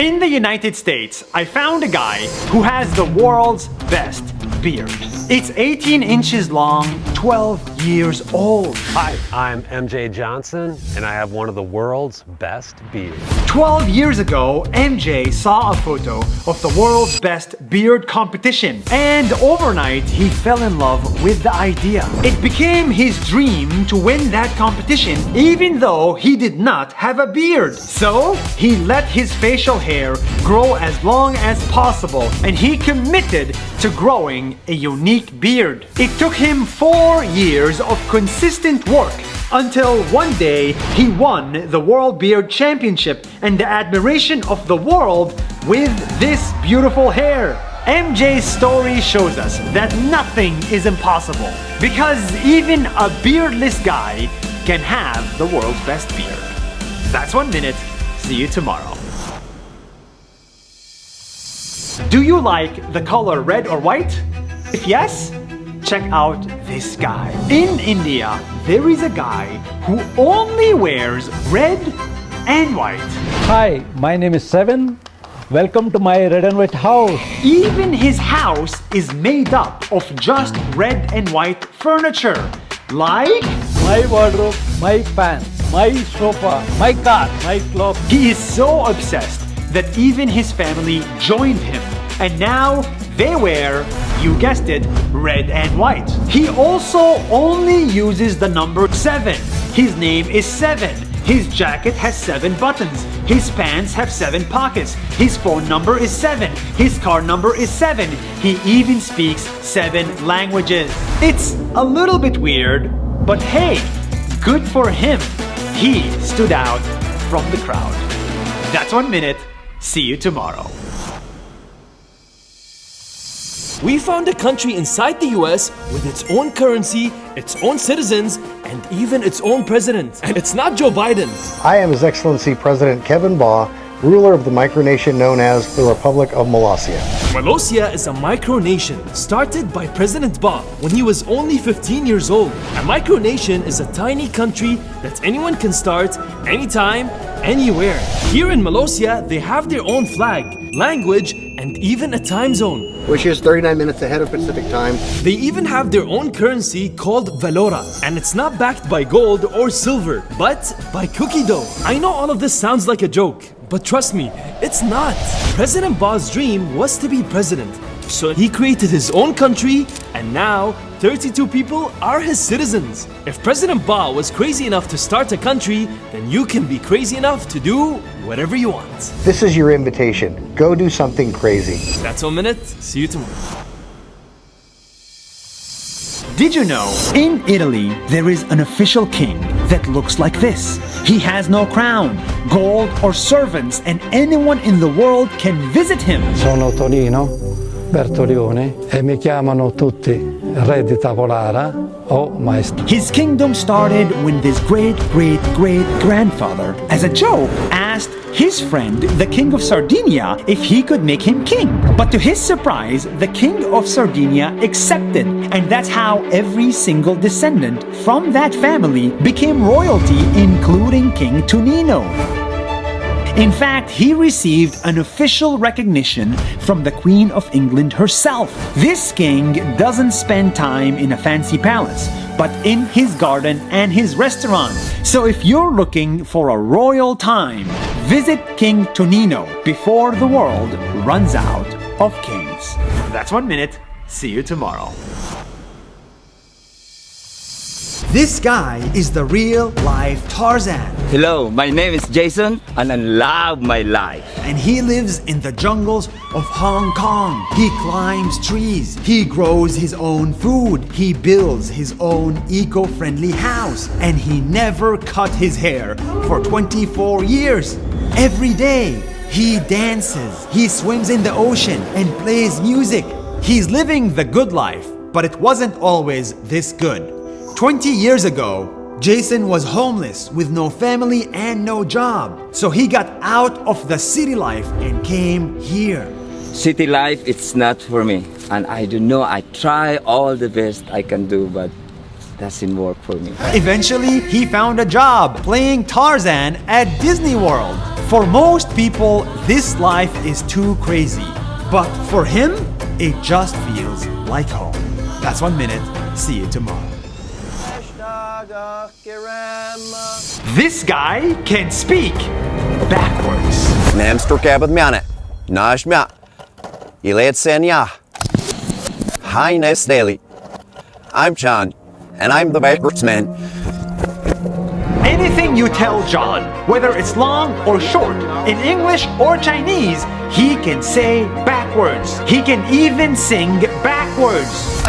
In the United States, I found a guy who has the world's best beard. It's 18 inches long, 12 years old. Hi, I'm MJ Johnson, and I have one of the world's best beards. 12 years ago, MJ saw a photo of the world's best beard competition, and overnight he fell in love with the idea. It became his dream to win that competition, even though he did not have a beard. So he let his facial hair grow as long as possible, and he committed to growing a unique beard. It took him 4 years of consistent work until one day he won the World Beard Championship and the admiration of the world with this beautiful hair. MJ's story shows us that nothing is impossible because even a beardless guy can have the world's best beard. That's 1 minute. See you tomorrow. Do you like the color red or white? If yes, check out this guy. In India, there is a guy who only wears red and white. Hi, my name is Seven. Welcome to my red and white house. Even his house is made up of just red and white furniture. Like My wardrobe, my pants, my sofa, my car, my clock. he is so obsessed that even his family joined him. And now they wear, you guessed it, red and white. He also only uses the number 7. His name is 7. His jacket has 7 buttons. His pants have 7 pockets. His phone number is 7. His car number is 7. He even speaks 7 languages. It's a little bit weird, but hey, good for him. He stood out from the crowd. That's 1 minute. See you tomorrow. We found a country inside the US with its own currency, its own citizens, and even its own president. And it's not Joe Biden. I am His Excellency President Kevin Baugh, ruler of the micronation known as the Republic of Molossia. Molossia is a micronation started by President Baugh when he was only 15 years old. A micronation is a tiny country that anyone can start anytime, anywhere. Here in Molossia, they have their own flag, language, and even a time zone. Which is 39 minutes ahead of Pacific time. They even have their own currency called Valora, and it's not backed by gold or silver, but by cookie dough. I know all of this sounds like a joke, but trust me, it's not. President Baugh's dream was to be president, so he created his own country, and now 32 people are his citizens. If President Baugh was crazy enough to start a country, then you can be crazy enough to do whatever you want. This is your invitation. Go do something crazy. That's 1 minute. See you tomorrow. Did you know, in Italy, there is an official king that looks like this. He has no crown, gold, or servants, and anyone in the world can visit him. Sono Tonino Bertolione e mi chiamano tutti Re di Tavolara o Maestro. His kingdom started when this great-great-great-grandfather, as a joke, asked his friend, the King of Sardinia, if he could make him king. But to his surprise, the King of Sardinia accepted, and that's how every single descendant from that family became royalty, including King Tonino. In fact, he received an official recognition from the Queen of England herself. This king doesn't spend time in a fancy palace, but in his garden and his restaurant. So if you're looking for a royal time, visit King Tonino before the world runs out of kings. That's 1 minute. See you tomorrow. This guy is the real-life Tarzan. Hello, my name is Jason and I love my life. And he lives in the jungles of Hong Kong. He climbs trees. He grows his own food. He builds his own eco-friendly house. And he never cut his hair for 24 years. Every day, he dances. He swims in the ocean and plays music. He's living the good life, but it wasn't always this good. 20 years ago, Jason was homeless with no family and no job. So he got out of the city life and came here. City life, it's not for me. And I don't know, I try all the best I can do, but doesn't work for me. Eventually, he found a job playing Tarzan at Disney World. For most people, this life is too crazy. But for him, it just feels like home. That's 1 minute. See you tomorrow. This guy can speak backwards. Nämstrukääpät Najmia. Iletsenia. Hi, nice daily. I'm John, and I'm the backwards man. Anything you tell John, whether it's long or short, in English or Chinese, he can say backwards. He can even sing backwards.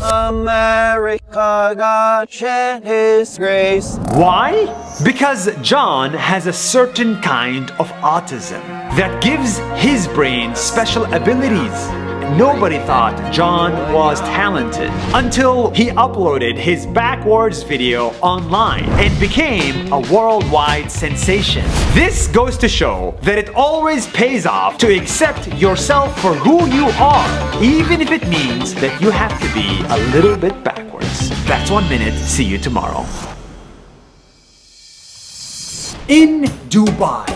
America, God shed His grace. Why? Because John has a certain kind of autism that gives his brain special abilities. Nobody thought John was talented until he uploaded his backwards video online and became a worldwide sensation. This goes to show that it always pays off to accept yourself for who you are, even if it means that you have to be a little bit backwards. That's 1 minute. See you tomorrow. In Dubai,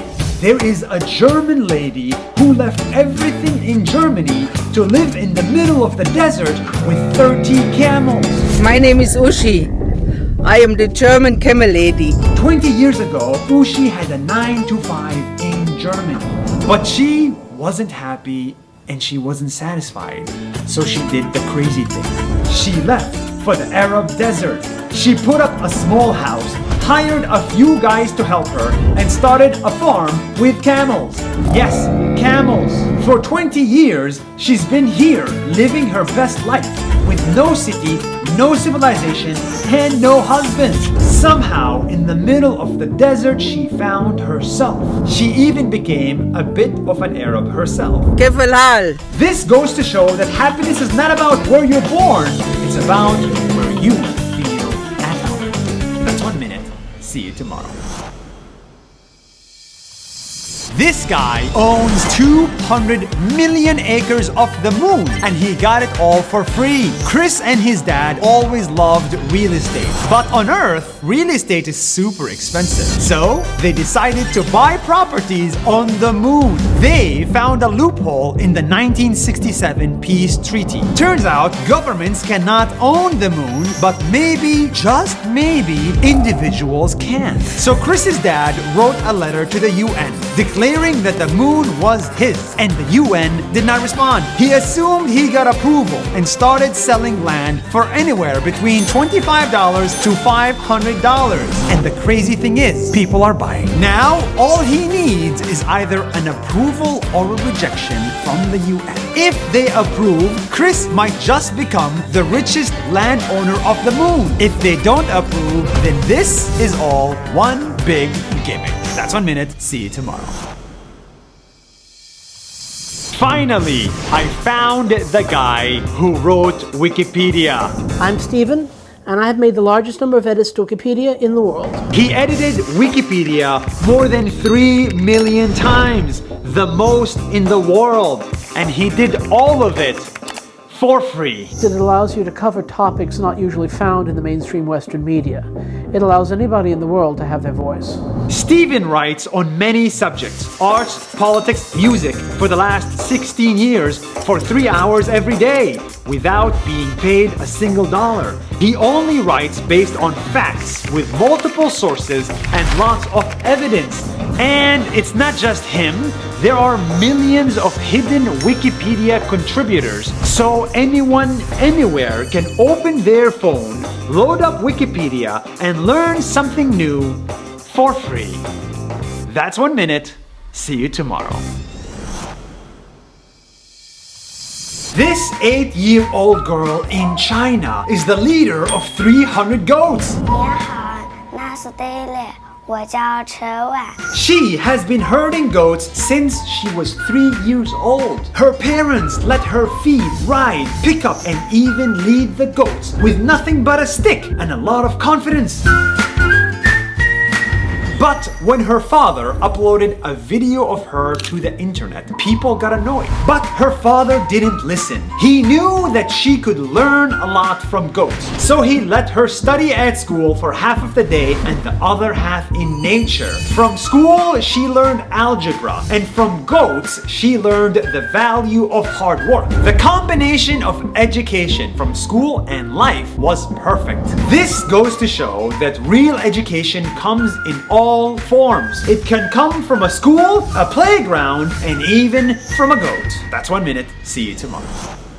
there is a German lady who left everything in Germany to live in the middle of the desert with 30 camels. My name is Uschi. I am the German camel lady. 20 years ago, Uschi had a 9-to-5 in Germany. But she wasn't happy and she wasn't satisfied. So she did the crazy thing. She left for the Arab desert. She put up a small house, hired a few guys to help her, and started a farm with camels. Yes, camels. For 20 years, she's been here, living her best life, with no city, no civilization, and no husband. Somehow, in the middle of the desert, she found herself. She even became a bit of an Arab herself. Kefalal. This goes to show that happiness is not about where you're born, it's about where you feel at home. That's 1 minute. See you tomorrow. This guy owns 200 million acres of the moon, and he got it all for free. Chris and his dad always loved real estate, but on Earth, real estate is super expensive. So they decided to buy properties on the moon. They found a loophole in the 1967 peace treaty. Turns out governments cannot own the moon, but maybe, just maybe, individuals can. So Chris's dad wrote a letter to the UN declaring that the moon was his, and the UN did not respond. He assumed he got approval and started selling land for anywhere between $25 to $500. And the crazy thing is, people are buying. Now, all he needs is either an approval or a rejection from the UN. If they approve, Chris might just become the richest landowner of the moon. If they don't approve, then this is all one big gimmick. That's 1 minute. See you tomorrow. Finally, I found the guy who wrote Wikipedia. I'm Stephen, and I have made the largest number of edits to Wikipedia in the world. He edited Wikipedia more than 3 million times, the most in the world, and he did all of it for free. It allows you to cover topics not usually found in the mainstream Western media. It allows anybody in the world to have their voice. Stephen writes on many subjects, arts, politics, music, for the last 16 years for 3 hours every day, without being paid a single dollar. He only writes based on facts with multiple sources and lots of evidence. And it's not just him, there are millions of hidden Wikipedia contributors, so anyone, anywhere can open their phone, load up Wikipedia, and learn something new for free. That's 1 minute. See you tomorrow. This 8-year-old girl in China is the leader of 300 goats. She has been herding goats since she was 3 years old. Her parents let her feed, ride, pick up, and even lead the goats with nothing but a stick and a lot of confidence. But when her father uploaded a video of her to the internet, people got annoyed. But her father didn't listen. He knew that she could learn a lot from goats. So he let her study at school for half of the day and the other half in nature. From school, she learned algebra, and from goats, she learned the value of hard work. The combination of education from school and life was perfect. This goes to show that real education comes in all forms. It can come from a school, a playground, and even from a goat. That's 1 minute. See you tomorrow.